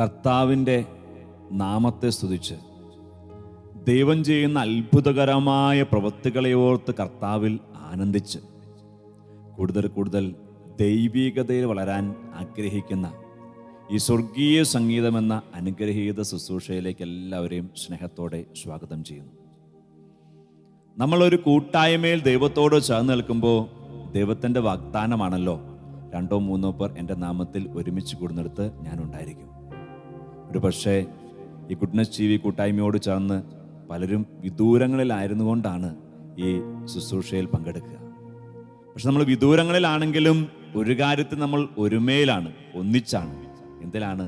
കർത്താവിൻ്റെ നാമത്തെ സ്തുതിച്ച് ദൈവം ചെയ്യുന്ന അത്ഭുതകരമായ പ്രവൃത്തികളെ ഓർത്ത് കർത്താവിൽ ആനന്ദിച്ച് കൂടുതൽ കൂടുതൽ ദൈവികതയിൽ വളരാൻ ആഗ്രഹിക്കുന്ന ഈ സ്വർഗീയ സംഗീതമെന്ന അനുഗ്രഹീത ശുശ്രൂഷയിലേക്ക് എല്ലാവരെയും സ്നേഹത്തോടെ സ്വാഗതം ചെയ്യുന്നു. നമ്മളൊരു കൂട്ടായ്മയിൽ ദൈവത്തോട് ചേർന്ന് നിൽക്കുമ്പോൾ ദൈവത്തിൻ്റെ വാഗ്ദാനമാണല്ലോ, 2 or 3 പേർ എൻ്റെ നാമത്തിൽ ഒരുമിച്ച് കൂടുന്നിടത്ത് ഞാനുണ്ടായിരിക്കും. ഒരു പക്ഷേ ഈ ഗുഡ്നസ് ടി വി കൂട്ടായ്മയോട് ചേർന്ന് പലരും വിദൂരങ്ങളിലായിരുന്നു കൊണ്ടാണ് ഈ ശുശ്രൂഷയിൽ പങ്കെടുക്കുക. പക്ഷെ നമ്മൾ വിദൂരങ്ങളിലാണെങ്കിലും ഒരു കാര്യത്തിൽ നമ്മൾ ഒരുമയിലാണ്, ഒന്നിച്ചാണ്. എന്തിലാണ്?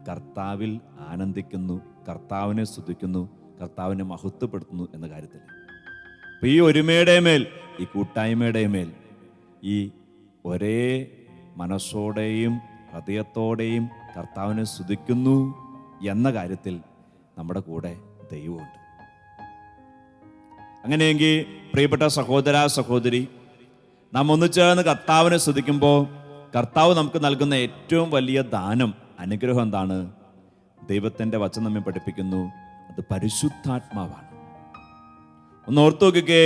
കർത്താവിൽ ആനന്ദിക്കുന്നു, കർത്താവിനെ സ്തുതിക്കുന്നു, കർത്താവിനെ മഹത്വപ്പെടുത്തുന്നു എന്ന കാര്യത്തിൽ. അപ്പം ഈ ഒരുമയുടെ മേൽ, ഈ കൂട്ടായ്മയുടെ മേൽ, ഈ ഒരേ മനസ്സോടെയും ഹൃദയത്തോടെയും കർത്താവിനെ സ്തുതിക്കുന്നു എന്ന കാര്യത്തിൽ നമ്മുടെ കൂടെ ദൈവമുണ്ട്. അങ്ങനെയെങ്കിൽ പ്രിയപ്പെട്ട സഹോദര സഹോദരി, നാം ഒന്നിച്ചേർന്ന് കർത്താവിനെ സ്തുതിക്കുമ്പോൾ കർത്താവ് നമുക്ക് നൽകുന്ന ഏറ്റവും വലിയ ദാനം, അനുഗ്രഹം എന്താണ്? ദൈവത്തിൻ്റെ വചനം നമ്മെ പഠിപ്പിക്കുന്നു, അത് പരിശുദ്ധാത്മാവാണ്. ഒന്ന് ഓർത്തു നോക്കിക്കേ,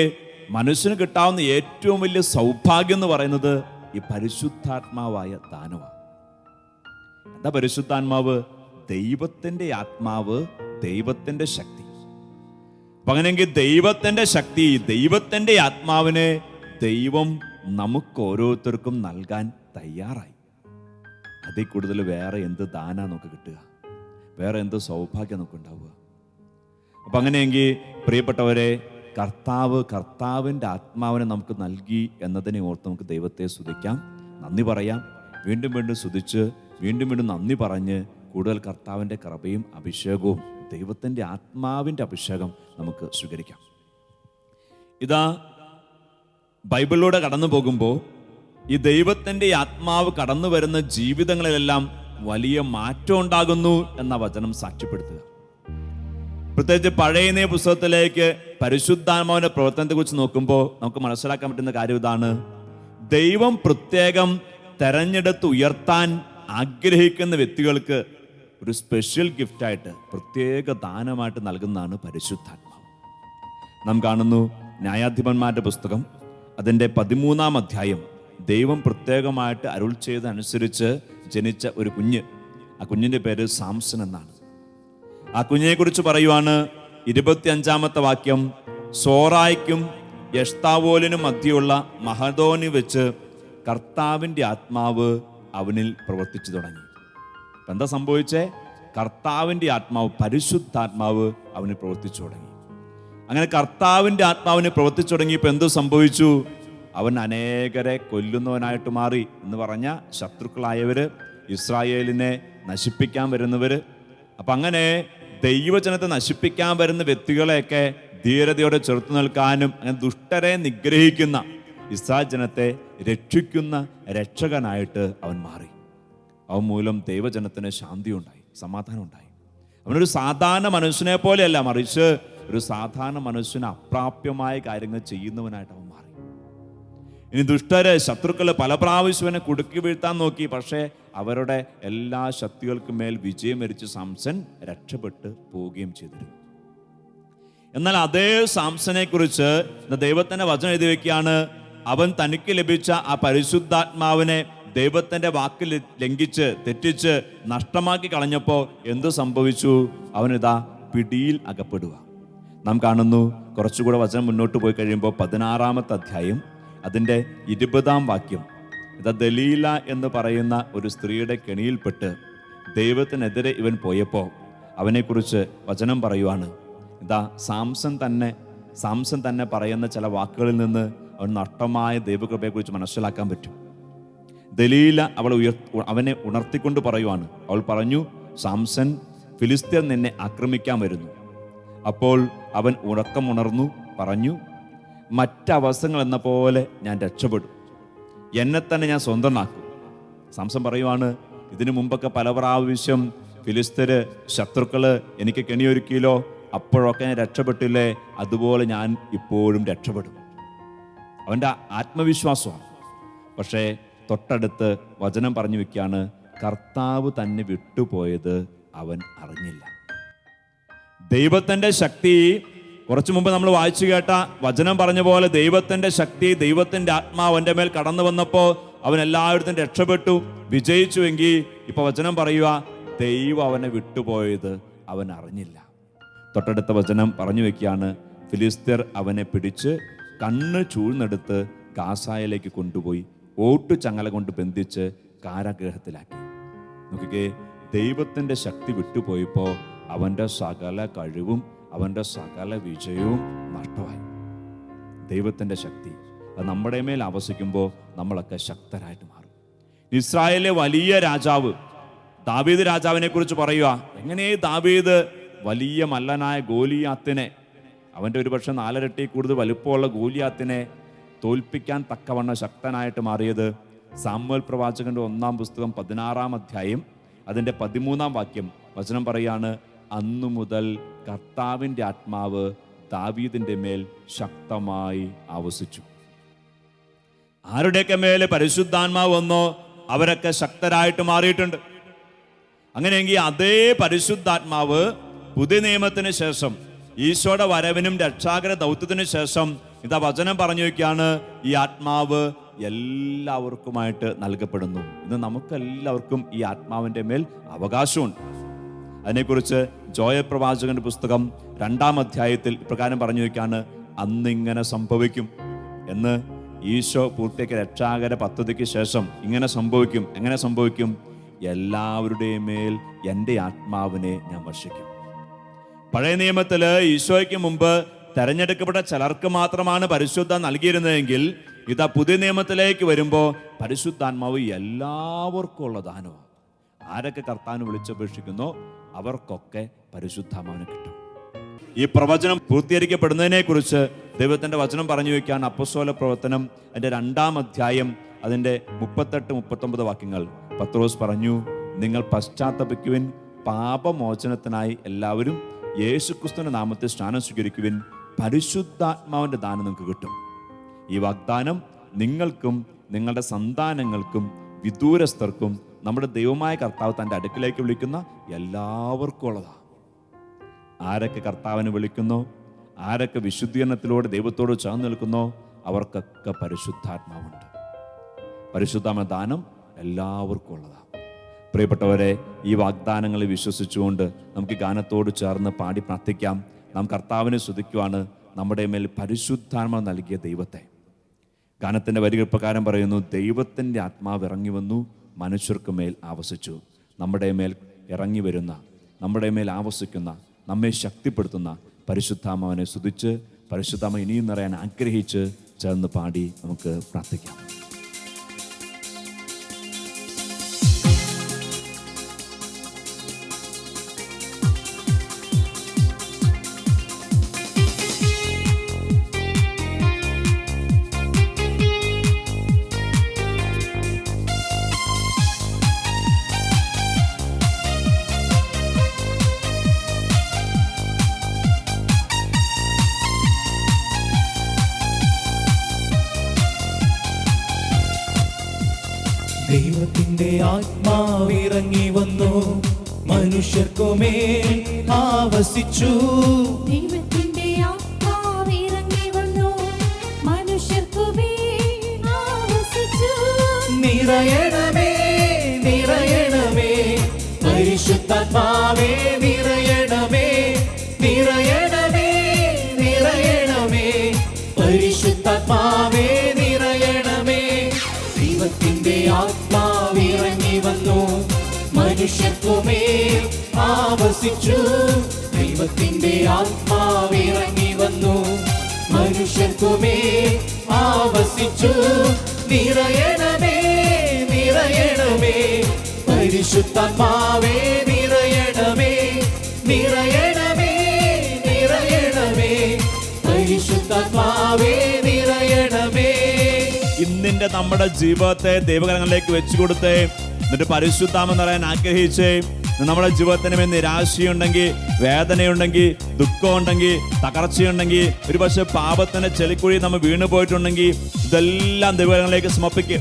മനുഷ്യന് കിട്ടാവുന്ന ഏറ്റവും വലിയ സൗഭാഗ്യം എന്ന് പറയുന്നത് ഈ പരിശുദ്ധാത്മാവായ ദാനമാണ്. എന്താ പരിശുദ്ധാത്മാവ്? ദൈവത്തിൻ്റെ ആത്മാവ്, ദൈവത്തിൻ്റെ ശക്തി. അപ്പൊ അങ്ങനെയെങ്കിൽ ദൈവത്തിൻ്റെ ശക്തി, ദൈവത്തിൻ്റെ ആത്മാവിനെ ദൈവം നമുക്ക് ഓരോരുത്തർക്കും നൽകാൻ തയ്യാറായി. അതിൽ കൂടുതൽ വേറെ എന്ത് ദാനാ നമുക്ക് കിട്ടുക? വേറെ എന്ത് സൗഭാഗ്യം നമുക്ക് ഉണ്ടാവുക? അപ്പൊ അങ്ങനെയെങ്കിൽ പ്രിയപ്പെട്ടവരെ, കർത്താവിൻ്റെ ആത്മാവിനെ നമുക്ക് നൽകി എന്നതിനെ ഓർത്ത് നമുക്ക് ദൈവത്തെ സ്തുതിക്കാം, നന്ദി പറയാം. വീണ്ടും വീണ്ടും സ്തുതിച്ച് വീണ്ടും വീണ്ടും നന്ദി പറഞ്ഞ് കൂടുതൽ കർത്താവിൻ്റെ കൃപയും അഭിഷേകവും, ദൈവത്തിൻ്റെ ആത്മാവിൻ്റെ അഭിഷേകം നമുക്ക് സ്വീകരിക്കാം. ഇതാ ബൈബിളിലൂടെ കടന്നു പോകുമ്പോൾ ഈ ദൈവത്തിൻ്റെ ആത്മാവ് കടന്നു വരുന്ന ജീവിതങ്ങളിലെല്ലാം വലിയ മാറ്റം ഉണ്ടാകുന്നു എന്ന വചനം സാക്ഷ്യപ്പെടുത്തുക. പ്രത്യേകിച്ച് പഴയ നിയമ പുസ്തകത്തിലേക്ക് പരിശുദ്ധാത്മാവിന്റെ പ്രവർത്തനത്തെക്കുറിച്ച് നോക്കുമ്പോൾ നമുക്ക് മനസ്സിലാക്കാൻ പറ്റുന്ന കാര്യം ഇതാണ്: ദൈവം പ്രത്യേകം തെരഞ്ഞെടുത്ത് ഉയർത്താൻ ആഗ്രഹിക്കുന്ന വ്യക്തികൾക്ക് ഒരു സ്പെഷ്യൽ ഗിഫ്റ്റായിട്ട്, പ്രത്യേക ദാനമായിട്ട് നൽകുന്നതാണ് പരിശുദ്ധാത്മാവ്. നാം കാണുന്നു ന്യായാധിപന്മാരുടെ പുസ്തകം, അതിൻ്റെ 13-ാം അധ്യായം. ദൈവം പ്രത്യേകമായിട്ട് അരുൾ ചെയ്തനുസരിച്ച് ജനിച്ച ഒരു കുഞ്ഞ്, ആ കുഞ്ഞിൻ്റെ പേര് സാംസൺ എന്നാണ്. ആ കുഞ്ഞിനെ കുറിച്ച് പറയുവാണ് 25-ാമത്തെ വാക്യം: സോറായ്ക്കും എഷ്താവോലിനും മധ്യയുള്ള മഹദോനി വെച്ച് കർത്താവിൻ്റെ ആത്മാവ് അവനിൽ പ്രവർത്തിച്ചു തുടങ്ങി. അപ്പം എന്താ സംഭവിച്ചേ? കർത്താവിൻ്റെ ആത്മാവ്, പരിശുദ്ധാത്മാവ് അവനിൽ പ്രവർത്തിച്ചു തുടങ്ങി. അങ്ങനെ കർത്താവിൻ്റെ ആത്മാവിനെ പ്രവർത്തിച്ചു തുടങ്ങിയപ്പോൾ എന്തു സംഭവിച്ചു? അവൻ അനേകരെ കൊല്ലുന്നവനായിട്ട് മാറി. എന്ന് പറഞ്ഞ ശത്രുക്കളായവര്, ഇസ്രായേലിനെ നശിപ്പിക്കാൻ വരുന്നവര്. അപ്പം അങ്ങനെ ദൈവജനത്തെ നശിപ്പിക്കാൻ വരുന്ന വ്യക്തികളെയൊക്കെ ധീരതയോടെ ചെറുത്തു നിൽക്കാനും, അങ്ങനെ ദുഷ്ടരെ നിഗ്രഹിക്കുന്ന ഇസ്രായേൽ ജനത്തെ രക്ഷിക്കുന്ന രക്ഷകനായിട്ട് അവൻ മാറി. അവൻ മൂലം ദൈവജനത്തിന് ശാന്തി ഉണ്ടായി, സമാധാനം ഉണ്ടായി. അവനൊരു സാധാരണ മനുഷ്യനെ പോലെയല്ല, മറിച്ച് ഒരു സാധാരണ മനുഷ്യന് അപ്രാപ്യമായ കാര്യങ്ങൾ ചെയ്യുന്നവനായിട്ട് അവൻ മാറി. ഇനി ദുഷ്ടര്, ശത്രുക്കള് പല പ്രാവശ്യം കുടുക്കി വീഴ്ത്താൻ നോക്കി, പക്ഷേ അവരുടെ എല്ലാ ശക്തികൾക്കും മേൽ വിജയം വരിച്ച് സാംസൺ രക്ഷപ്പെട്ട് പോവുകയും ചെയ്തിരുന്നു. എന്നാൽ അതേ സാംസനെ കുറിച്ച് ദൈവത്തിന്റെ വചനം എഴുതി വയ്ക്കുകയാണ്: അവൻ തനിക്ക് ലഭിച്ച ആ പരിശുദ്ധാത്മാവിനെ ദൈവത്തിന്റെ വാക്കിൽ ലംഘിച്ച്, തെറ്റിച്ച്, നഷ്ടമാക്കി കളഞ്ഞപ്പോൾ എന്തു സംഭവിച്ചു? അവനിതാ പിടിയിൽ അകപ്പെടുക. നാം കാണുന്നു, കുറച്ചുകൂടെ വചനം മുന്നോട്ട് പോയി കഴിയുമ്പോൾ 16-ാമത്തെ അധ്യായം, അതിൻ്റെ 20-ാം വാക്യം. ഇതാ ദലീല എന്ന് പറയുന്ന ഒരു സ്ത്രീയുടെ കെണിയിൽപ്പെട്ട് ദൈവത്തിനെതിരെ ഇവൻ പോയപ്പോൾ അവനെക്കുറിച്ച് വചനം പറയുവാണ്. ഇതാ സാംസൺ തന്നെ പറയുന്ന ചില വാക്കുകളിൽ നിന്ന് അവൻ നഷ്ടമായ ദൈവകൃപയെക്കുറിച്ച് മനസ്സിലാക്കാൻ പറ്റും. ദലീല അവനെ ഉണർത്തിക്കൊണ്ട് പറയുവാണ്. അവൾ പറഞ്ഞു, സാംസൺ, ഫിലിസ്ത്യർ നിന്നെ ആക്രമിക്കാൻ വരുന്നു. അപ്പോൾ അവൻ ഉറക്കമുണർന്നു പറഞ്ഞു, മറ്റവസരങ്ങൾ എന്ന പോലെ ഞാൻ രക്ഷപ്പെടും, എന്നെ തന്നെ ഞാൻ സ്വന്തമാക്കും. സാംസൺ പറയുവാണ്, ഇതിനു മുമ്പൊക്കെ പല പ്രാവശ്യം ഫിലിസ്ത്യര്, ശത്രുക്കള് എനിക്ക് കെണിയൊരുക്കിയല്ലോ, അപ്പോഴൊക്കെ ഞാൻ രക്ഷപ്പെട്ടില്ലേ, അതുപോലെ ഞാൻ ഇപ്പോഴും രക്ഷപ്പെടും. അവൻ്റെ ആത്മവിശ്വാസമാണ്. പക്ഷേ തൊട്ടടുത്ത് വചനം പറഞ്ഞു വെക്കുകയാണ്, കർത്താവ് തന്നെ വിട്ടുപോയത് അവൻ അറിഞ്ഞില്ല. ദൈവത്തിൻ്റെ ശക്തി, കുറച്ചു മുമ്പ് നമ്മൾ വായിച്ചു കേട്ട വചനം പറഞ്ഞ പോലെ ദൈവത്തിൻ്റെ ശക്തി, ദൈവത്തിൻ്റെ ആത്മാവ് അവൻ്റെ മേൽ കടന്നു വന്നപ്പോൾ അവൻ എല്ലായിടത്തും രക്ഷപ്പെട്ടു, വിജയിച്ചുവെങ്കിൽ ഇപ്പൊ വചനം പറയുക, ദൈവം അവനെ വിട്ടുപോയത് അവൻ അറിഞ്ഞില്ല. തൊട്ടടുത്ത വചനം പറഞ്ഞു വെക്കുകയാണ്, ഫിലിസ്ത്യർ അവനെ പിടിച്ച് കണ്ണ് ചൂഴ്ന്നെടുത്ത് ഗാസായിലേക്ക് കൊണ്ടുപോയി ഓട്ടുചങ്ങല കൊണ്ട് ബന്ധിച്ച് കാരാഗൃഹത്തിലാക്കി. നോക്കിക്കേ, ദൈവത്തിൻ്റെ ശക്തി വിട്ടുപോയപ്പോൾ അവൻ്റെ സകല കഴിവും അവൻ്റെ സകല വിജയവും നഷ്ടമായി. ദൈവത്തിൻ്റെ ശക്തി അത് നമ്മുടെ മേൽ ആവസിക്കുമ്പോൾ നമ്മളൊക്കെ ശക്തരായിട്ട് മാറും. ഇസ്രായേലിലെ വലിയ രാജാവ് ദാവീദ് രാജാവിനെ കുറിച്ച് പറയുക, എങ്ങനെ ദാവീദ് വലിയ മല്ലനായ ഗോലിയാത്തിനെ, അവൻ്റെ ഒരുപക്ഷെ 4 ഇരട്ടി കൂടുതൽ വലുപ്പമുള്ള ഗോലിയാത്തിനെ തോൽപ്പിക്കാൻ തക്കവണ്ണം ശക്തനായിട്ട് മാറിയത്. സാമുവേൽ പ്രവാചകന്റെ 1-ാം പുസ്തകം 16-ാം അധ്യായം അതിൻ്റെ 13-ാം വാക്യം വചനം പറയാണ്, അന്നു മുതൽ കർത്താവിൻ്റെ ആത്മാവ് ദാവീദിന്റെ മേൽ ശക്തമായി ആവസിച്ചു. ആരുടെയൊക്കെ മേലെ പരിശുദ്ധാത്മാവ് വന്നോ അവരൊക്കെ ശക്തരായിട്ട് മാറിയിട്ടുണ്ട്. അങ്ങനെയെങ്കിൽ അതേ പരിശുദ്ധാത്മാവ് പുതിയ നിയമത്തിന് ശേഷം, ഈശോയുടെ വരവിനും രക്ഷാകര ദൗത്യത്തിന് ശേഷം ഇതാ വചനം പറഞ്ഞു വയ്ക്കുകയാണ്, ഈ ആത്മാവ് എല്ലാവർക്കുമായിട്ട് നൽകപ്പെടുന്നു. ഇന്ന് നമുക്കെല്ലാവർക്കും ഈ ആത്മാവിൻ്റെ മേൽ അവകാശമുണ്ട്. അതിനെക്കുറിച്ച് ജോയൽ പ്രവാചകന്റെ പുസ്തകം 2-ാം അധ്യായത്തിൽ ഇപ്രകാരം പറഞ്ഞു വയ്ക്കാണ്, അന്നിങ്ങനെ സംഭവിക്കും എന്ന്. ഈശോ പൂർത്തിയാക്കിയ രക്ഷാകര പദ്ധതിക്ക് ശേഷം ഇങ്ങനെ സംഭവിക്കും. എങ്ങനെ സംഭവിക്കും? എല്ലാവരുടെയും മേൽ എൻ്റെ ആത്മാവിനെ ഞാൻ വർഷിക്കും. പഴയ നിയമത്തില് ഈശോയ്ക്ക് മുമ്പ് തെരഞ്ഞെടുക്കപ്പെട്ട ചിലർക്ക് മാത്രമാണ് പരിശുദ്ധ നൽകിയിരുന്നതെങ്കിൽ ഇതാ പുതിയ നിയമത്തിലേക്ക് വരുമ്പോൾ പരിശുദ്ധാത്മാവ് എല്ലാവർക്കും ഉള്ള ദാനമാണ്. ആരൊക്കെ കർത്താവിനെ വിളിച്ചപേക്ഷിക്കുന്നോ അവർക്കൊക്കെ പരിശുദ്ധാത്മാവിനെ കിട്ടും. ഈ പ്രവചനം പൂർത്തീകരിക്കപ്പെടുന്നതിനെ കുറിച്ച് ദൈവത്തിന്റെ വചനം പറഞ്ഞു വയ്ക്കാൻ അപ്പോസ്തല പ്രവർത്തനം അതിൻ്റെ 2-ാം അധ്യായം അതിൻ്റെ 38-39 വാക്യങ്ങൾ പത്രോസ് പറഞ്ഞു, നിങ്ങൾ പശ്ചാത്തപിക്കുവിൻ, പാപമോചനത്തിനായി എല്ലാവരും യേശുക്രിസ്തുവിന്റെ നാമത്തിൽ സ്നാനം സ്വീകരിക്കുവിൻ, പരിശുദ്ധാത്മാവിന്റെ ദാനം നിങ്ങൾക്ക് കിട്ടും. ഈ വാഗ്ദാനം നിങ്ങൾക്കും നിങ്ങളുടെ സന്താനങ്ങൾക്കും വിദൂരസ്ഥർക്കും നമ്മുടെ ദൈവമായ കർത്താവ് തൻ്റെ അടുക്കിലേക്ക് വിളിക്കുന്ന എല്ലാവർക്കും ഉള്ളതാണ്. ആരൊക്കെ കർത്താവിനെ വിളിക്കുന്നോ, ആരൊക്കെ വിശുദ്ധീകരണത്തിലൂടെ ദൈവത്തോട് ചേർന്ന് നിൽക്കുന്നോ അവർക്കൊക്കെ പരിശുദ്ധാത്മാവുണ്ട്. പരിശുദ്ധാത്മ ദാനം എല്ലാവർക്കും ഉള്ളതാണ്. പ്രിയപ്പെട്ടവരെ, ഈ വാഗ്ദാനങ്ങളെ വിശ്വസിച്ചുകൊണ്ട് നമുക്ക് ഗാനത്തോട് ചേർന്ന് പാടി പ്രാർത്ഥിക്കാം. നാം കർത്താവിനെ സ്തുതിക്കുവാണ്, നമ്മുടെ മേൽ പരിശുദ്ധാത്മ നൽകിയ ദൈവത്തെ. ഗാനത്തിൻ്റെ വരികൾ പ്രകാരം പറയുന്നു, ദൈവത്തിൻ്റെ ആത്മാവ് ഇറങ്ങി വന്നു, മനുഷ്യർക്ക് മേൽ ആവസിച്ചു. നമ്മുടെ മേൽ ഇറങ്ങി വരുന്ന, നമ്മുടെ മേൽ ആവസിക്കുന്ന, നമ്മെ ശക്തിപ്പെടുത്തുന്ന പരിശുദ്ധാത്മാവിനെ സ്തുതിച്ച് പരിശുദ്ധാത്മ ഇനിയും നിറയാൻ ആഗ്രഹിച്ച് ചേർന്ന് പാടി നമുക്ക് പ്രാർത്ഥിക്കാം. ദൈവത്തിന്റെ ആത്മാവിറങ്ങി വന്നു, മനുഷ്യർക്കുമേൽ ആവസിച്ചു. ദൈവത്തിന്റെ ആത്മാവിറങ്ങി വന്നു, മനുഷ്യർക്കുമേൽ ആവസിച്ചു. നിറയണമേ നിറയണമേ പരിശുദ്ധാത്മാവേ, നിറയണമേ നിറയണമേ നിറയണമേ പരിശുദ്ധാത്മാവേ, നിറയണമേ. ദൈവത്തിന്റെ ആത്മാവിറങ്ങി വന്നു, മനുഷ്യർക്കുമേൽ ആവസിച്ചു. ദൈവത്തിന്റെ ആത്മാവിറങ്ങി വന്നു, മനുഷ്യർക്കുമേൽ ആവസിച്ചു. നിറയണമേ നിറയണമേ പരിശുദ്ധാത്മാവേ, നിറയണമേ നിറയണമേ നിറയണമേ പരിശുദ്ധാത്മാവേ, നിറയണമേ. ഇന്നിന്റെ നമ്മുടെ ജീവിതത്തെ ദൈവകരങ്ങളിലേക്ക് വെച്ചു കൊടുത്തേ. എന്നിട്ട് പരിശുദ്ധാത്മാവെന്ന് പറയാൻ ആഗ്രഹിച്ചേ. നമ്മുടെ ജീവിതത്തിന് മേൽ നിരാശയുണ്ടെങ്കിൽ, വേദനയുണ്ടെങ്കിൽ, ദുഃഖമുണ്ടെങ്കിൽ, തകർച്ചയുണ്ടെങ്കിൽ, ഒരുപക്ഷെ പാപത്തിന്റെ ചെളിക്കുഴി നമ്മൾ വീണു പോയിട്ടുണ്ടെങ്കിൽ ഇതെല്ലാം ദൈവകരങ്ങളിലേക്ക് സമർപ്പിക്കുക.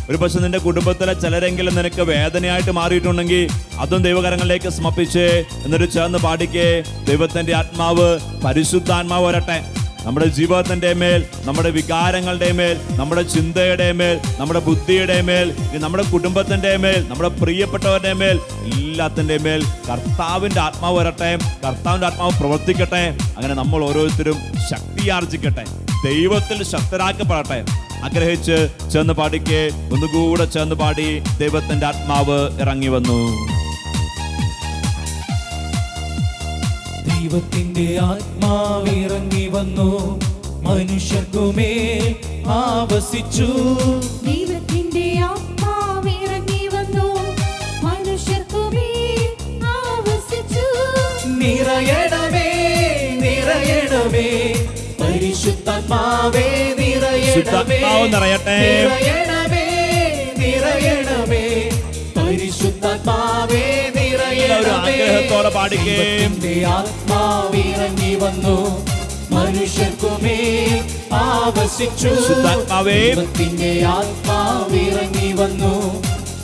ഒരു പക്ഷെ നിന്റെ കുടുംബത്തിലെ ചിലരെങ്കിലും നിനക്ക് വേദനയായിട്ട് മാറിയിട്ടുണ്ടെങ്കിൽ അതും ദൈവകരങ്ങളിലേക്ക് സമർപ്പിച്ച് എന്നിട്ട് ചേർന്ന് പാടിക്കേ. ദൈവത്തിന്റെ ആത്മാവ്, പരിശുദ്ധാത്മാവ് വരട്ടെ നമ്മുടെ ജീവിതത്തിന്റെ മേൽ, നമ്മുടെ വികാരങ്ങളുടെ മേൽ, നമ്മുടെ ചിന്തയുടെ മേൽ, നമ്മുടെ ബുദ്ധിയുടെ മേൽ, നമ്മുടെ കുടുംബത്തിന്റെ മേൽ, നമ്മുടെ പ്രിയപ്പെട്ടവരുടെ മേൽ, എല്ലാത്തിന്റെ മേൽ കർത്താവിന്റെ ആത്മാവ് വരട്ടെ. കർത്താവിന്റെ ആത്മാവ് പ്രവർത്തിക്കട്ടെ. അങ്ങനെ നമ്മൾ ഓരോരുത്തരും ശക്തിയാർജിക്കട്ടെ, ദൈവത്തിൽ ശക്തരാക്കപ്പെടട്ടെ. ആഗ്രഹിച്ച് ചേർന്ന് പാടിക്കേ. ഒന്നുകൂടെ ചേർന്ന് പാടി. ദൈവത്തിന്റെ ആത്മാവ് ഇറങ്ങി വന്നു. ദൈവത്തിന്റെ ആത്മാവ് ഇറങ്ങി വന്നു, മനുഷ്യർക്കുമേൽ ആവസിച്ചു. ദൈവത്തിന്റെ ആത്മാവ് ഇറങ്ങി വന്നു, മനുഷ്യർക്കുമേൽ ആവസിച്ചു. നിറയണമേ, നിറയണമേ, പരിശുദ്ധാത്മാവേ നിറയണമേ. ശുദ്ധാത്മാവ് നിറയട്ടെ. നിറയണമേ, നിറയണമേ, പരിശുദ്ധാത്മാവേ നിറയണമേ. ആഗ്രഹത്തോടെ പാടിക്കേ. ദൈവത്തിന്റെ ആത്മാവ് ഇറങ്ങി വന്നു, മനുഷ്യർക്കുമേൽ ആവസിച്ചു. ശുദ്ധാത്മാവേ. ദൈവത്തിന്റെ ആത്മാവ് ഇറങ്ങി വന്നു,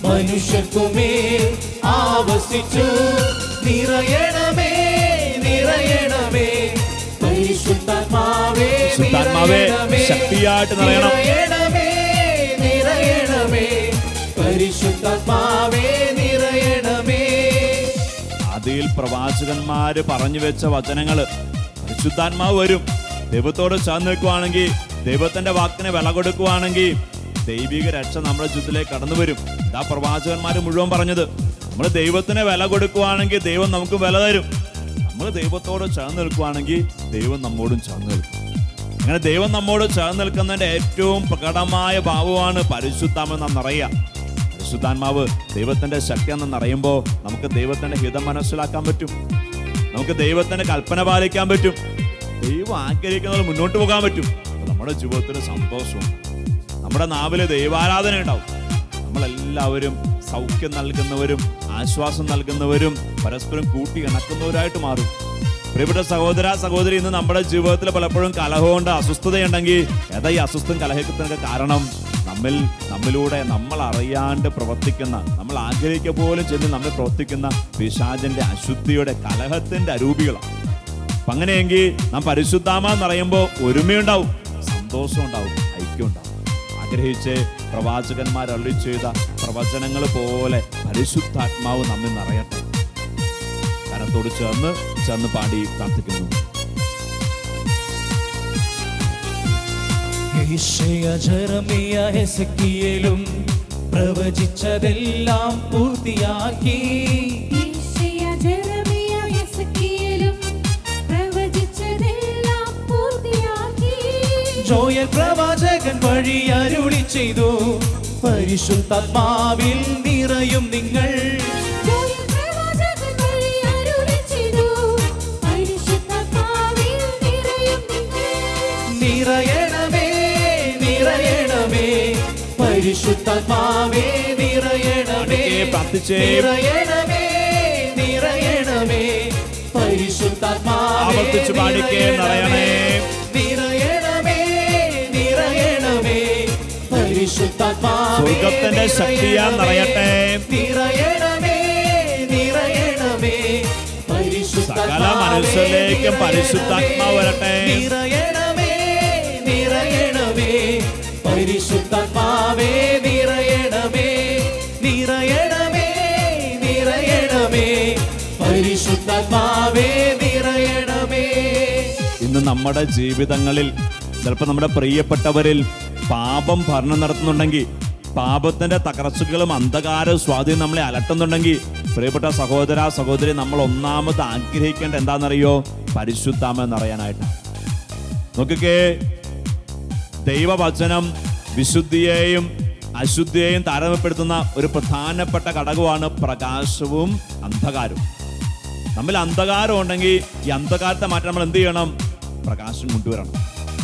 മനുഷ്യർക്കുമേൽ ആവസിച്ചു. നിറയണമേ, നിറയണമേ, പരിശുദ്ധാത്മാവേ ശുദ്ധാത്മാവേ ശക്തിയായിട്ട് നിറയണം. നിറയണമേ, നിറയണമേ, പരിശുദ്ധാത്മാവേ നിറയണമേ. ആദിയിൽ പ്രവാചകന്മാര് പറഞ്ഞു വെച്ച വചനങ്ങള് പരിശുദ്ധാത്മാവ് വരും. ദൈവത്തോട് ചേർന്ന് നിൽക്കുവാണെങ്കിൽ, ദൈവത്തിന്റെ വാക്കിന് വില കൊടുക്കുവാണെങ്കിൽ ദൈവിക രക്ഷ നമ്മുടെ ജീവിതത്തിലേക്ക് കടന്നു വരും. ഇതാ പ്രവാചകന്മാര് മുഴുവൻ പറഞ്ഞത്. നമ്മൾ ദൈവത്തിന് വില കൊടുക്കുവാണെങ്കിൽ ദൈവം നമുക്ക് വില തരും. നമ്മൾ ദൈവത്തോട് ചേർന്ന് നിൽക്കുവാണെങ്കിൽ ദൈവം നമ്മോടും ചേർന്ന് നിൽക്കും. അങ്ങനെ ദൈവം നമ്മോട് ചേർന്ന് നിൽക്കുന്നതിന്റെ ഏറ്റവും പ്രകടമായ ഭാവമാണ് പരിശുദ്ധാത്മാവ് നിറയുക. പരിശുദ്ധാത്മാവ് ദൈവത്തിന്റെ ശക്തി എന്നറിയുമ്പോൾ നമുക്ക് ദൈവത്തിന്റെ ഹിതം മനസ്സിലാക്കാൻ പറ്റും. നമുക്ക് ദൈവത്തിന്റെ കൽപ്പന പാലിക്കാൻ പറ്റും. ദൈവം ആഗ്രഹിക്കുന്നത് മുന്നോട്ട് പോകാൻ പറ്റും. നമ്മുടെ ജീവിതത്തിന് സന്തോഷവും, നമ്മുടെ നാവില് ദൈവാരാധന ഉണ്ടാവും. നമ്മളെല്ലാവരും സൗഖ്യം നൽകുന്നവരും ആശ്വാസം നൽകുന്നവരും പരസ്പരം കൂട്ടി ഇണക്കുന്നവരായിട്ട് മാറും. പ്രിയപ്പെട്ട സഹോദര സഹോദരി, ഇന്ന് നമ്മുടെ ജീവിതത്തിൽ പലപ്പോഴും കലഹമുണ്ട്, അസ്വസ്ഥതയുണ്ടെങ്കിൽ ഏതാ ഈ അസ്വസ്ഥം കലഹത്തിനൊക്കെ കാരണം? നമ്മിലൂടെ നമ്മൾ അറിയാണ്ട് പ്രവർത്തിക്കുന്ന, നമ്മൾ ആഗ്രഹിക്കുക പോലും ചെന്ന് നമ്മൾ പ്രവർത്തിക്കുന്ന പിശാചിന്റെ അശുദ്ധിയുടെ കലഹത്തിന്റെ അരൂപികളാണ്. അപ്പൊ അങ്ങനെയെങ്കിൽ നാം പരിശുദ്ധാത്മാവെന്ന് പറയുമ്പോൾ ഒരുമയുണ്ടാവും, സന്തോഷം ഉണ്ടാവും, ഐക്യം ഉണ്ടാവും. ആഗ്രഹിച്ച് പ്രവാചകന്മാർ അരുളി ചെയ്ത പ്രവചനങ്ങൾ പോലെ പരിശുദ്ധാത്മാവ് നമ്മിൽ നിറയട്ടെ. കരത്തോട് ചേർന്ന് പാടി പ്രാർത്ഥിക്കുന്നു. യെശയ്യാ, ജെറമിയ, ഹെസക്കിയേലും പ്രവചിച്ചതെല്ലാം പൂർത്തിയാക്കി. യെശയ്യാ, ജെറമിയ, ഹെസക്കിയേലും പ്രവചിച്ചതെല്ലാം പൂർത്തിയാക്കി. ജോയൽ പ്രവാചകൻ വഴി അരുളി ചെയ്തു, പരിശുദ്ധാത്മാവിൽ നിറയും നിങ്ങൾ. ജോയൽ പ്രവാചകൻ വഴി അരുളി ചെയ്തു, പരിശുദ്ധാത്മാവിൽ നിറയും നിങ്ങൾ. നിറയണമേ, നിറയണമേ, പരിശുദ്ധാത്മാവേ നിറയണമേ. പ്രാർത്ഥിച്ചേ. നിറയണമേ, നിറയണമേ, പരിശുദ്ധാത്മാവേ ആവർത്തിച്ച് പാടിക്കേ. നിറയണേ, നിറയണമേ, നിറയണമേ, പരിശുദ്ധാത്മാവേ സ്വർഗത്തിന്റെ ശക്തിയാ നിറയട്ടെ. നിറയണമേ, നിറയണമേ, സകല മനുഷ്യരിലേക്കും പരിശുദ്ധാത്മാവ് വരട്ടെ. നിറയണമേ, നിറയണമേ, പരിശുദ്ധാത്മാവേ നിറയണമേ. നിറയണമേ, നിറയണമേ, പരിശുദ്ധാത്മാവേ നിറയണമേ. ഇന്ന് നമ്മുടെ ജീവിതങ്ങളിൽ ചിലപ്പോൾ നമ്മുടെ പ്രിയപ്പെട്ടവരിൽ പാപം ഭരണം നടത്തുന്നുണ്ടെങ്കിൽ, പാപത്തിന്റെ തകർച്ചകളും അന്ധകാര സ്വാധീനം നമ്മളെ അലട്ടുന്നുണ്ടെങ്കിൽ, പ്രിയപ്പെട്ട സഹോദര സഹോദരി, നമ്മൾ ഒന്നാമത് ആഗ്രഹിക്കേണ്ട എന്താണെന്നറിയോ? പരിശുദ്ധാത്മാവെന്ന് അറിയാനായിട്ട്. നോക്കിക്കേ, ദൈവവചനം വിശുദ്ധിയെയും അശുദ്ധിയെയും താരതമ്യപ്പെടുത്തുന്ന ഒരു പ്രധാനപ്പെട്ട ഘടകമാണ് പ്രകാശവും അന്ധകാരവും. നമ്മൾ അന്ധകാരം ഉണ്ടെങ്കിൽ ഈ അന്ധകാരത്തെ മാറ്റാൻ നമ്മൾ എന്ത് ചെയ്യണം? പ്രകാശം കൊണ്ടുവരണം.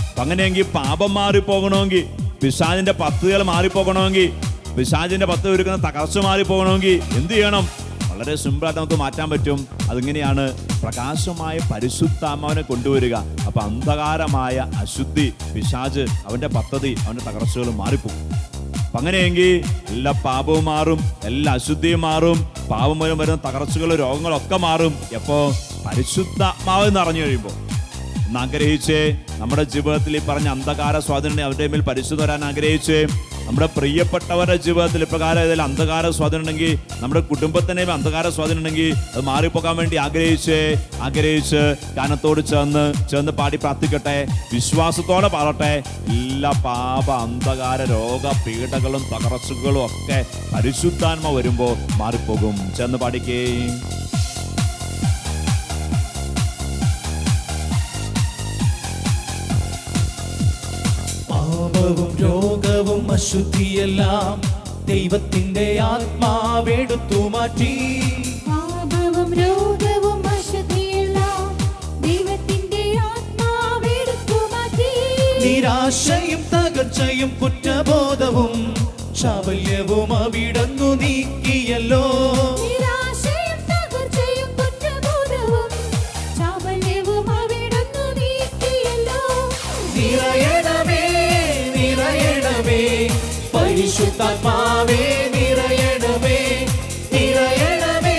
അപ്പൊ അങ്ങനെയെങ്കിൽ പാപം മാറിപ്പോകണമെങ്കിൽ, പിശാചിന്റെ പദ്ധതികൾ മാറിപ്പോകണമെങ്കിൽ, പിശാചിന്റെ പദ്ധതി ഒരുക്കുന്ന തകർച്ച മാറിപ്പോകണമെങ്കിൽ എന്ത് ചെയ്യണം? വളരെ സിമ്പിളായിട്ട് നമുക്ക് മാറ്റാൻ പറ്റും. അതിങ്ങനെയാണ്, പ്രകാശമായ പരിശുദ്ധാത്മാവിനെ കൊണ്ടുവരിക. അപ്പൊ അന്ധകാരമായ അശുദ്ധി, പിശാച്, അവന്റെ പദ്ധതി, അവന്റെ തകർച്ചകൾ മാറിപ്പോകും. അങ്ങനെയെങ്കിൽ എല്ലാ പാപവും മാറും, എല്ലാ അശുദ്ധിയും മാറും, പാപം മൂലം വരുന്ന തകർച്ചകളും രോഗങ്ങളും ഒക്കെ മാറും. എപ്പോ? പരിശുദ്ധാത്മാവ് നിറഞ്ഞു കഴിയുമ്പോൾ. ആഗ്രഹിച്ചേ നമ്മുടെ ജീവിതത്തിൽ ഈ പറഞ്ഞ അന്ധകാര സ്വാധീനം അവരുടെ മേൽ പരിശുദ്ധ വരാൻ ആഗ്രഹിച്ചേ. നമ്മുടെ പ്രിയപ്പെട്ടവരുടെ ജീവിതത്തിൽ ഇപ്രകാരം ഏതെങ്കിലും അന്ധകാര സ്വാധീനം ഉണ്ടെങ്കിൽ, നമ്മുടെ കുടുംബത്തിൻ്റെ അന്ധകാര സ്വാധീനം ഉണ്ടെങ്കിൽ അത് മാറിപ്പോകാൻ വേണ്ടി ആഗ്രഹിച്ച് കാനത്തോട് ചേർന്ന് പാടി പ്രാർത്ഥിക്കട്ടെ, വിശ്വാസത്തോടെ പാടട്ടെ. എല്ലാ പാപ അന്ധകാര രോഗ പീഡകളും തകർച്ചകളും ഒക്കെ പരിശുദ്ധാത്മ വരുമ്പോൾ മാറിപ്പോകും. ചേർന്ന് പാടിക്കേ. പാപവും രോഗവും അശുദ്ധിയെല്ലാം ദൈവത്തിന്റെ ആത്മാവെടുത്തു മാറ്റി. പാപവും രോഗവും അശുദ്ധിയെല്ലാം ദൈവത്തിന്റെ ആത്മാവെടുത്തു മാറ്റി. നിരാശയും തകർച്ചയും കുറ്റബോധവും ചാബല്യവും അവിടുന്നു നീക്കിയല്ലോ. നിരാശയും തകർച്ചയും കുറ്റബോധവും ചാബല്യവും അവിടുന്നു നീക്കിയല്ലോ. നിറയണമേ നിറയണമേ പരിശുദ്ധാത്മാവേ, നിറയണമേ നിറയണമേ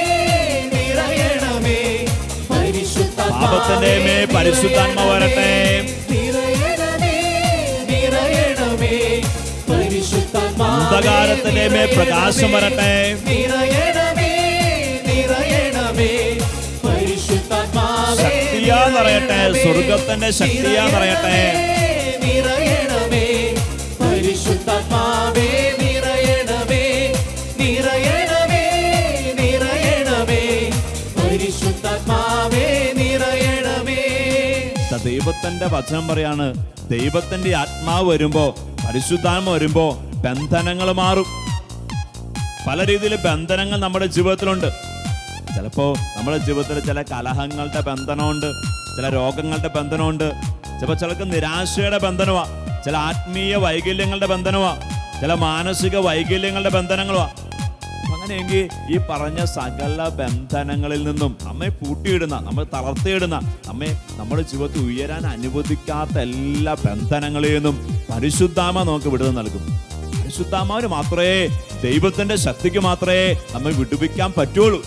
നിറയണമേ പരിശുദ്ധാത്മാവേ. പാപത്തിന്റെ മേൽ പരിശുദ്ധാത്മ വരട്ടെ. നിറയണമേ നിറയണമേ പരിശുദ്ധാത്മാവേ. അന്ധകാരത്തിന്റെ മേൽ പ്രകാശം വരട്ടെ. നിറയണമേ നിറയണമേ പരിശുദ്ധാത്മാവേ. ശക്തിയാ നിറയട്ടെ, സ്വർഗത്തിന്റെ ശക്തിയാ നിറയട്ടെ. നിറയണമേ പരിശുദ്ധാത്മാവേ, നിറയണമേ നിറയണമേ നിറയണമേ പരിശുദ്ധാത്മാവേ, നിറയണമേ. ദൈവത്തിന്റെ വചനം പറയാണ്, ദൈവത്തിന്റെ ആത്മാവ് വരുമ്പോ, പരിശുദ്ധാത്മ വരുമ്പോ ബന്ധനങ്ങൾ മാറും. പല രീതിയിൽ ബന്ധനങ്ങൾ നമ്മുടെ ജീവിതത്തിലുണ്ട്. ചിലപ്പോ നമ്മുടെ ജീവിതത്തിൽ ചില കലഹങ്ങളുടെ ബന്ധനമുണ്ട്, ചില രോഗങ്ങളുടെ ബന്ധനമുണ്ട്, ചിലപ്പോൾ ചിലർക്ക് നിരാശയുടെ ബന്ധനമാ, ചില ആത്മീയ വൈകല്യങ്ങളുടെ ബന്ധനമാ, ചില മാനസിക വൈകല്യങ്ങളുടെ ബന്ധനങ്ങളുമാ. അങ്ങനെയെങ്കിൽ ഈ പറഞ്ഞ സകല ബന്ധനങ്ങളിൽ നിന്നും നമ്മെ പൂട്ടിയിടുന്ന, നമ്മൾ തളർത്തിയിടുന്ന, നമ്മെ നമ്മുടെ ജീവിതത്തിൽ ഉയരാൻ അനുവദിക്കാത്ത എല്ലാ ബന്ധനങ്ങളിൽ നിന്നും പരിശുദ്ധാത്മ നമുക്ക് വിടുതൽ നൽകും. പരിശുദ്ധാത്മാവിന് മാത്രമേ, ദൈവത്തിന്റെ ശക്തിക്ക് മാത്രമേ നമ്മെ വിടുവിക്കാൻ പറ്റുള്ളൂ.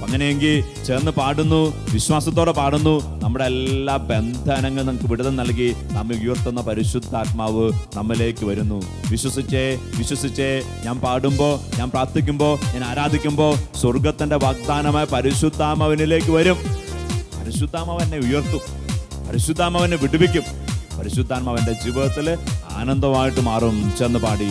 അങ്ങനെയെങ്കിൽ ചേർന്ന് പാടുന്നു, വിശ്വാസത്തോടെ പാടുന്നു. നമ്മുടെ എല്ലാ ബന്ധനങ്ങളും നമുക്ക് വിടുതൽ നൽകി നമ്മെ ഉയർത്തുന്ന പരിശുദ്ധാത്മാവ് നമ്മിലേക്ക് വരുന്നു. വിശ്വസിച്ചേ ഞാൻ പാടുമ്പോൾ, ഞാൻ പ്രാർത്ഥിക്കുമ്പോൾ, ഞാൻ ആരാധിക്കുമ്പോൾ സ്വർഗത്തിന്റെ വാഗ്ദാനമായ പരിശുദ്ധാത്മാവിനിലേക്ക് വരും. പരിശുദ്ധാത്മാവ് എന്നെ ഉയർത്തും, പരിശുദ്ധാത്മാവ് എന്നെ വിടുവിക്കും, പരിശുദ്ധാത്മാവിന്റെ ജീവിതത്തിൽ ആനന്ദമായിട്ട് മാറും. ചേർന്ന് പാടി.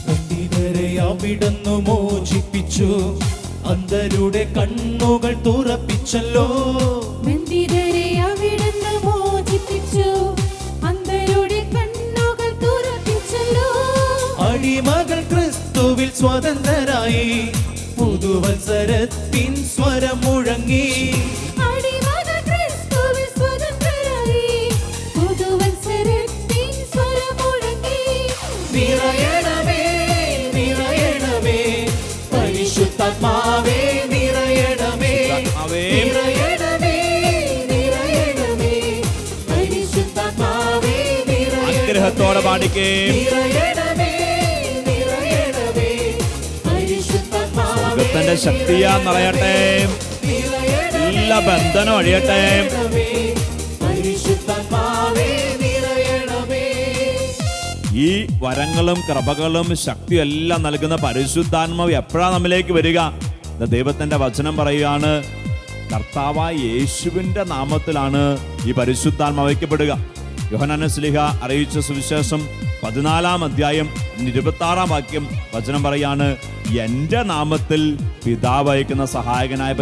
ബന്ധിതരെ അവിടുന്ന് മോചിപ്പിച്ചു, അന്ധരുടെ കണ്ണുകൾ തുറപ്പിച്ചല്ലോ. ബന്ധിതരെ അവിടുന്ന് മോചിപ്പിച്ചു, അന്ധരുടെ കണ്ണുകൾ തുറപ്പിച്ചല്ലോ. അടിമകൾ ക്രിസ്തുവിൽ സ്വതന്ത്രരായി, പുതുവത്സരത്തിൻ സ്വരം മുഴങ്ങി. അടിമകൾ ക്രിസ്തുവിൽ സ്വതന്ത്രരായി, പുതുവത്സരത്തിൻ സ്വരം മുഴങ്ങി. നിറയണമേ നിറയണമേ പരിശുദ്ധാത്മാവേ, നിറയണമേ നിറയണമേ നിറയണമേ പരിശുദ്ധാത്മാവേ, ആഗ്രഹത്തോടെ പാടിക്കേ. നിറയണമേ നിറയണമേ പരിശുദ്ധാത്മാവേ. സ്വർഗത്തിന്റെ ശക്തിയാ നിറയട്ടെ, എല്ലാ ബന്ധനം അഴിയട്ടെ. പരിശുദ്ധാത്മാവേ, നിറയണമേ. ഈ വരങ്ങളും കൃപകളും ശക്തിയും എല്ലാം നൽകുന്ന പരിശുദ്ധാത്മാവ് എപ്പോഴാണ് നമ്മിലേക്ക് വരിക? ദൈവത്തിന്റെ വചനം പറയുകയാണ്, കർത്താവായ യേശുവിന്റെ നാമത്തിലാണ് ഈ പരിശുദ്ധാത്മാവ് വയ്ക്കപ്പെടുക. യോഹന്നാൻ ശ്ലീഹ അറിയിച്ച സുവിശേഷം 14-ാം അധ്യായം 26-ാം വാക്യം വചനം പറയാണ്, എന്റെ നാമത്തിൽ പിതാവ് അയക്കുന്ന സഹായകനായ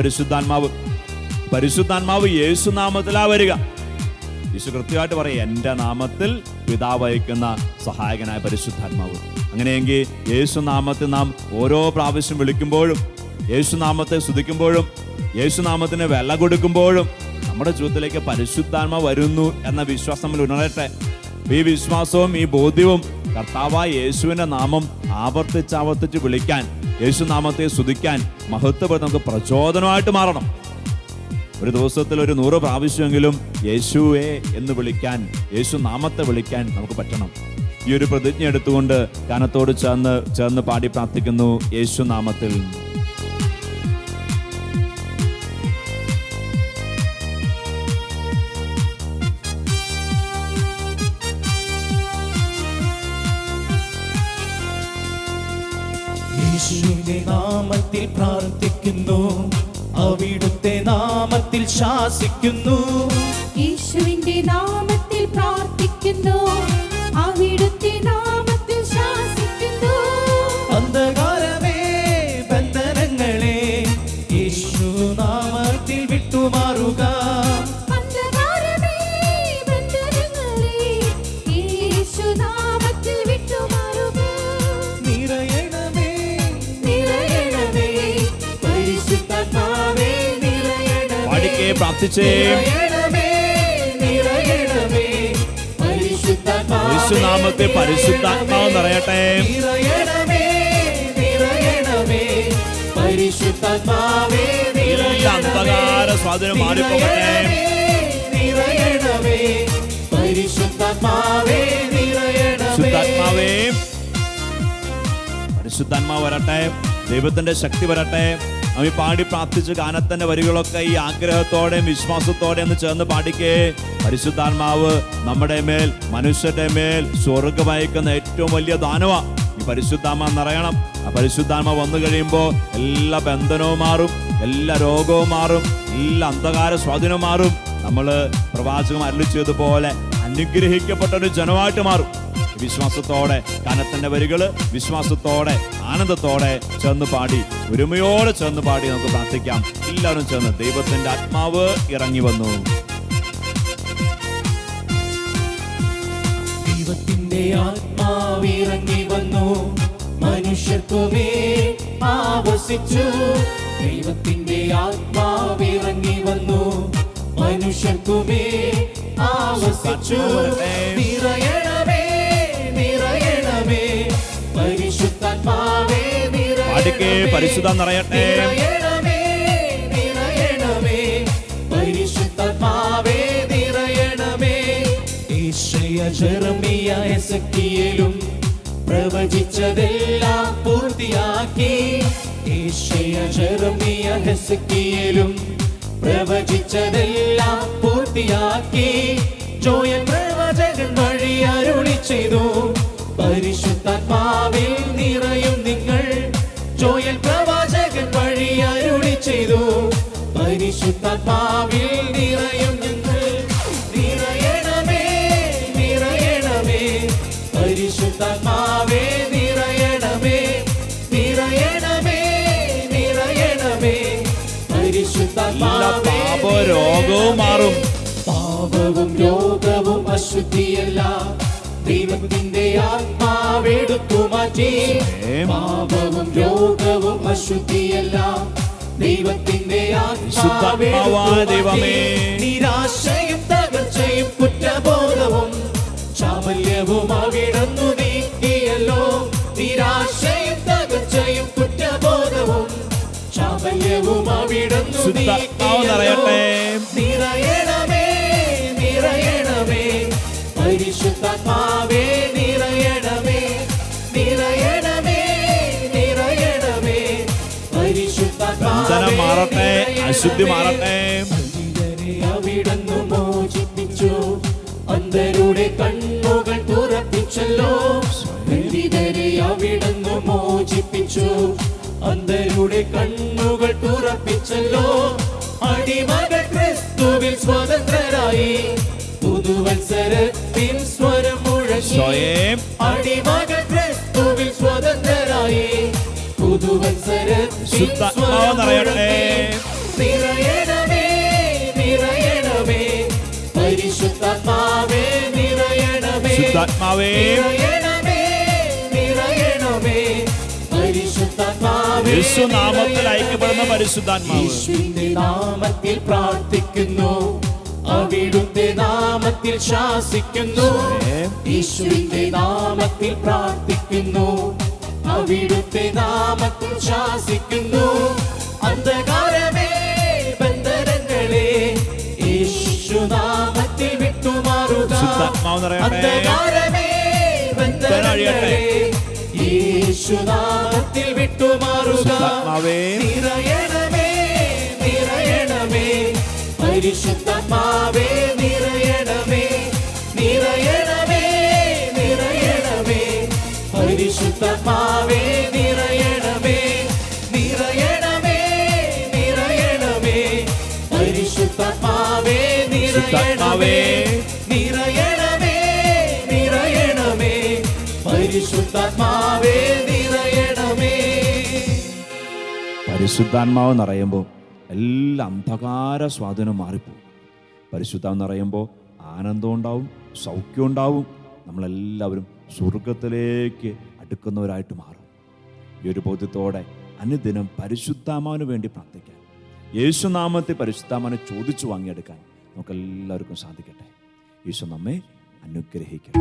പരിശുദ്ധാത്മാവ് യേശു നാമത്തിലാ വരിക. യേശു കൃത്യമായിട്ട് പറയും, എന്റെ നാമത്തിൽ പിതാവ് അയക്കുന്ന സഹായകനായ പരിശുദ്ധാത്മാവ്. അങ്ങനെയെങ്കിൽ യേശു നാമത്തിൽ നാം ഓരോ പ്രാവശ്യം വിളിക്കുമ്പോഴും, യേശു നാമത്തെ സ്തുതിക്കുമ്പോഴും, യേശു നാമത്തിന് വില കൊടുക്കുമ്പോഴും നമ്മുടെ ജീവിതത്തിലേക്ക് പരിശുദ്ധാത്മാവ് വരുന്നു എന്ന വിശ്വാസം നമ്മൾ ഉണരട്ടെ. ഈ വിശ്വാസവും ഈ ബോധ്യവും കർത്താവായ യേശുവിന്റെ നാമം ആവർത്തിച്ച് വിളിക്കാൻ, യേശു നാമത്തെ സ്തുതിക്കാൻ, മഹത്വപ്പെടുത്തി നമുക്ക് പ്രചോദനമായിട്ട് മാറണം. ഒരു ദിവസത്തിൽ ഒരു 100 പ്രാവശ്യമെങ്കിലും യേശുവേ എന്ന് വിളിക്കാൻ, യേശു നാമത്തെ വിളിക്കാൻ നമുക്ക് പറ്റണം. ഈ ഒരു പ്രതിജ്ഞ എടുത്തുകൊണ്ട് ഗാനത്തോട് ചേർന്ന് പാടി പ്രാർത്ഥിക്കുന്നു. യേശു നാമത്തിൽ. യേശുവിന്റെ നാമത്തിൽ പ്രാർത്ഥിക്കുന്നു, അവിടുത്തെ നാമത്തിൽ ശാസിക്കുന്നു. യേശുവിന്റെ നാമത്തിൽ പ്രാർത്ഥിക്കുന്നു, അവിടുത്തെ നാമത്തിൽ ശാസിക്കുന്നു. അന്ധകാരമേ ബന്ധനങ്ങളെ യേശു നാമത്തിൽ വിട്ടുമാറുക. അന്ധകാരമേ ബന്ധനങ്ങളെ യേശു നാമത്തിൽ വിട്ടുമാറുക. നിറയണമേ നിറയണമേ പരിശുദ്ധാത്മാവേ നിറയണമേ. പാടിക്കേ, പ്രാർത്ഥിച്ചേ. നിറയണമേ നിറയണമേ പരിശുദ്ധാത്മാവേ. യേശുനാമത്തെ പരിശുദ്ധാത്മാവ് നിറയട്ടെ. നിറയണമേ നിറയണമേ പരിശുദ്ധാത്മാവേ എല്ലാ അന്ധകാര സ്വാധീനം മാറിപ്പോകട്ടെ. നിറയണമേ പരിശുദ്ധാത്മാവേ പരിശുദ്ധാത്മാവേ, പരിശുദ്ധാത്മാവ് വരട്ടെ, ദൈവത്തിന്റെ ശക്തി വരട്ടെ. നമ്മി പാടി പ്രാർത്ഥിച്ച് ഗാനത്തിന്റെ വരികളൊക്കെ ഈ ആഗ്രഹത്തോടെയും വിശ്വാസത്തോടെ ഒന്ന് ചേർന്ന് പാടിക്കേ. പരിശുദ്ധാത്മാവ് നമ്മുടെ മേൽ, മനുഷ്യരുടെ മേൽ സ്വർഗ്ഗം അയക്കുന്ന ഏറ്റവും വലിയ ദാനമാണ്. ഈ പരിശുദ്ധാത്മ നിറയണം. ആ പരിശുദ്ധാത്മ വന്നു കഴിയുമ്പോൾ എല്ലാ ബന്ധനവും മാറും, എല്ലാ രോഗവും മാറും, എല്ലാ അന്ധകാര സ്വാധീനവും മാറും. നമ്മള് പ്രവാചകൻ അരുളി ചെയ്തതുപോലെ അനുഗ്രഹിക്കപ്പെട്ട ഒരു ജനമായിട്ട് മാറും. വിശ്വാസത്തോടെ ഗാനത്തിന്റെ വരികള് വിശ്വാസത്തോടെ ആനന്ദത്തോടെ ചേർന്ന് പാടി, ഒരുമയോടെ ചേർന്ന് പാടി നമുക്ക് പ്രാർത്ഥിക്കാം. എല്ലാവരും ചേർന്ന്. ദൈവത്തിന്റെ ആത്മാവ് ഇറങ്ങി വന്നു. ദൈവത്തിന്റെ ആത്മാവ് ഇറങ്ങി വന്നു, മനുഷ്യർക്കുമേ ആവസിച്ചു. ദൈവത്തിന്റെ ആത്മാവ് ഇറങ്ങി വന്നു, മനുഷ്യർക്കുമേ ആവസിച്ചു. നിറയണമേ നിറയണമേ പരിശുദ്ധാത്മാവേ പാടിക്കേ, പരിശുദ്ധം നിറയട്ടെ. നിറയണമേ നിറയണമേ പരിശുദ്ധാത്മാവേ നിറയണമേ. യേശയ്യ ജെറമിയ എസെക്കിയേലും പ്രവചിച്ചതെല്ലാം പൂർത്തിയാക്കി. യേശയ്യ ജെറമിയ എസെക്കിയേലും പ്രവചിച്ചതെല്ലാം പൂർത്തിയാക്കി. ജോയൽ പ്രവചകൻ വഴി അരുളി ചെയ്തു, പരിശുദ്ധാത്മാവിൽ നിറയും നിങ്ങൾ. ജോയൽ പ്രവാചകൻ വഴി അരുളി ചെയ്തു, പരിശുദ്ധാത്മാവിൽ നിറയും നിങ്ങൾ. നിറയണമേ നിറയണമേ പരിശുദ്ധാത്മാവേ നിറയണമേ. നിറയണമേ നിറയണമേ എല്ലാ പരിശുദ്ധാത്മാവേ. പാപരോഗവും മാറും. പാപവും രോഗവും അശുദ്ധിയല്ല, ദൈവത്തിന്റെ ആത്മാവെടുത്തു മാറ്റി. പാപവും രോഗവും അശുദ്ധിയല്ല, ദൈവത്തിന്റെ പരിശുദ്ധാത്മാവായ ദൈവമേ. നിരാശയും തകർച്ചയും കുറ്റബോധവും ചാബല്യവും അവിടുന്നു നീക്കിയല്ലോ. നിരാശയും തകർച്ചയും കുറ്റബോധവും ചാബല്യവും അവിടുന്നു പരിശുദ്ധാത്മാവ് നിറയട്ടെ. നിറയണമേ നിറയണമേ പരിശുദ്ധാത്മാവേ നിറയണമേ. നിറയണമേ നിറയണമേ പരിശുദ്ധാത്മാവേ. ബന്ധനം മാറട്ടെ, അശുദ്ധി മാറട്ടെ. അന്ധരെ അവിടുന്ന് മോചിപ്പിച്ചു, അന്ധരുടെ കണ്ണുകൾ തുറപ്പിച്ചല്ലോ. ദരിദ്രരെ അവിടുന്ന് മോചിപ്പിച്ചു, അന്ധരുടെ കണ്ണുകൾ തുറപ്പിച്ചല്ലോ. അടിമകൾ ക്രിസ്തുവിൽ സ്വതന്ത്രരായി, പുതുവത്സരത്തിൻ സ്വരം മുഴങ്ങി. അടിമകൾ ക്രിസ്തുവിൽ സ്വതന്ത്രരായി, പുതുവത്സരത്തിൻ സ്വരം മുഴങ്ങി. നിറയണമേ നിറയണമേ പരിശുദ്ധാത്മാവേ നിറയണമേ. പരിശുദ്ധാത്മാവേ, നിറയണമേ നിറയണമേ പരിശുദ്ധാത്മാവേ. യേശുനാമത്തിൽ ഐക്യപ്പെടുന്ന പരിശുദ്ധാത്മാവ്. യേശുവിന്റെ നാമത്തിൽ പ്രാർത്ഥിക്കുന്നു, അവിടുത്തെ നാമത്തിൽ ശാസിക്കുന്നു, യേശുവിന്റെ നാമത്തിൽ പ്രാർത്ഥിക്കുന്നു. അവിടുത്തെ നാമത്തിൽ ശാസിക്കുന്നു. അന്ധകാരമേ ബന്ധനങ്ങളെ യേശുനാമത്തിൽ വിട്ടുമാറുക. അന്ധകാരമേ ബന്ധനങ്ങളെ യേശുനാമത്തിൽ വിട്ടുമാറുക. നിറയണമേ നിറയണമേ പരിശുദ്ധാത്മാവേ നിറയണമേ. നിറയണമേ നിറയണമേ പരിശുദ്ധാത്മാവേ നിറയണമേ. നിറയണമേ നിറയണമേ പരിശുദ്ധാത്മാവേ നിറയണമേ. നിറയണമേ നിറയണമേ പരിശുദ്ധാത്മാവേ നിറയണമേ. പരിശുദ്ധാത്മാവ് നിറയുമ്പോൾ എല്ലാ അന്ധകാര സ്വാധീനം മാറിപ്പോകും. പരിശുദ്ധാത്മാവ് നിറയുമ്പോൾ ആനന്ദം ഉണ്ടാവും, സൗഖ്യം ഉണ്ടാവും. നമ്മളെല്ലാവരും സ്വർഗത്തിലേക്ക് അടുക്കുന്നവരായിട്ട് മാറും. ഈ ഒരു ബോധ്യത്തോടെ അനുദിനം പരിശുദ്ധാത്മാവിന് വേണ്ടി പ്രാർത്ഥിക്കാൻ, യേശുനാമത്തെ പരിശുദ്ധാത്മാവിനെ ചോദിച്ചു വാങ്ങിയെടുക്കാൻ നമുക്കെല്ലാവർക്കും സാധിക്കട്ടെ. യേശു നമ്മെ അനുഗ്രഹിക്കട്ടെ.